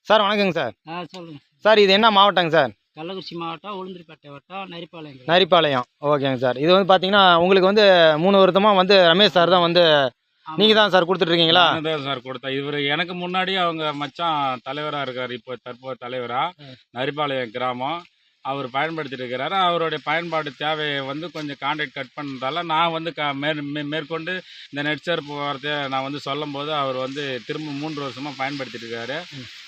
Sir வணக்கங்க sir. சொல்லுங்க sir இது என்ன மாவட்டங்க சார்? கள்ளக்குறிச்சி மாவட்டம், உளுந்தூர்பேட்டை வட்டம், நரிப்பாளையம். நரிப்பாளையம். ஓகேங்க சார். இது வந்து பார்த்தீங்கன்னா உங்களுக்கு வந்து 3 வருஷமாக வந்து ரமேஷ் சார் தான் வந்து நீங்கள் தான் சார் கொடுத்துட்ருக்கீங்களா? நான் தான் சார் கொடுத்தேன். இவர் எனக்கு முன்னாடி அவங்க மச்சான் தலைவராக இருக்கார். இப்போ தற்போது தலைவராக நரிப்பாளையம் கிராமம் அவர் பயன்படுத்திட்டு இருக்கிறாரு. அவருடைய பயன்பாடு தேவையை வந்து கொஞ்சம் கான்ட்ராக்ட் கட் பண்ணதால நான் வந்து மேற்கொண்டு இந்த நெட்சர் போகிறத நான் வந்து சொல்லும் போது அவர் வந்து திரும்ப 3 வருஷமாக பயன்படுத்திட்டு இருக்காரு.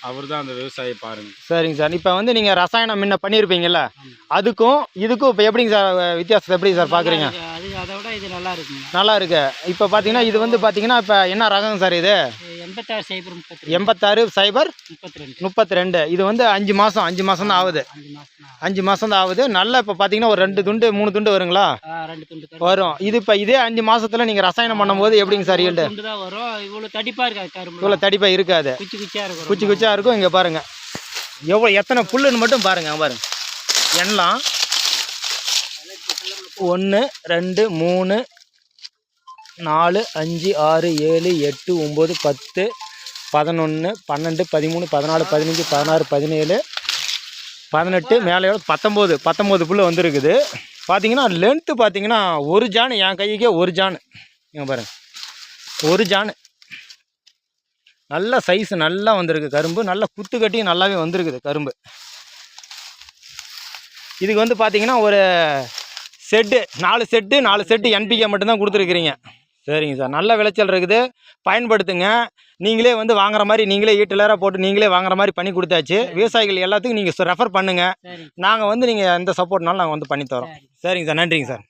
அவர் தான் அந்த விவசாயி பாருங்க. சரிங்க சார். இப்போ வந்து நீங்கள் ரசாயனம் முன்ன பண்ணியிருப்பீங்கல்ல, அதுக்கும் இதுக்கும் இப்போ எப்படிங்க சார் வித்தியாசத்தை எப்படி சார் பார்க்குறீங்க? அது அதை விட இது நல்லா இருக்குங்க. நல்லா இருக்கு. இப்போ பார்த்தீங்கன்னா இது வந்து பார்த்தீங்கன்னா இப்போ என்ன ரகங்க சார் இது? 86 0 32. இது வந்து 5 மாதம் தான் ஆகுது. 5 மாதம் தான் ஆகுது. நல்லா இப்போ பார்த்தீங்கன்னா ஒரு 2 துண்டு 3 துண்டு வருங்களா? 2 துண்டு வரும். இது இப்போ இதே 5 மாதத்தில் நீங்கள் ரசாயனம் பண்ணும்போது எப்படிங்க சார் ஈல்டு? வரும். இவ்வளோ தடிப்பாக இருக்காது கரும்பு. இவ்வளோ தடிப்பாக இருக்காது. குச்சி குச்சியாக இருக்கும். இங்கே பாருங்கள் எத்தனை புல்லுன்னு மட்டும் பாருங்கள். பாருங்க எண்ணலாம் 1 2 3 4 5 6 7 8 9 10 11 12 13 14 15 16 17 18 மேலே 19 புல் வந்துருக்குது. பார்த்தீங்கன்னா லென்த்து பார்த்தீங்கன்னா ஒரு ஜானு என் கைக்கே ஒரு ஜானு. இங்கே பாருங்க ஒரு ஜானு நல்ல சைஸ் நல்லா வந்திருக்கு. கரும்பு நல்லா குத்து கட்டி நல்லாவே வந்திருக்குது கரும்பு. இதுக்கு வந்து பார்த்தீங்கன்னா ஒரு செட்டு 4 செட்டு என்பிகே மட்டும்தான் கொடுத்துருக்குறீங்க. சரிங்க சார். நல்ல விளைச்சல் இருக்குது. பயன்படுத்துங்க. நீங்களே வந்து வாங்குற மாதிரி நீங்களே ஈட்டிலராக போட்டு நீங்களே வாங்குற மாதிரி பண்ணி கொடுத்தாச்சு. விவசாயிகள் எல்லாத்துக்கும் நீங்கள் ரெஃபர் பண்ணுங்கள். நாங்கள் வந்து நீங்கள் எந்த சப்போர்ட்னாலும் நாங்கள் வந்து பண்ணித்தரோம். சரிங்க சார். நன்றிங்க சார்.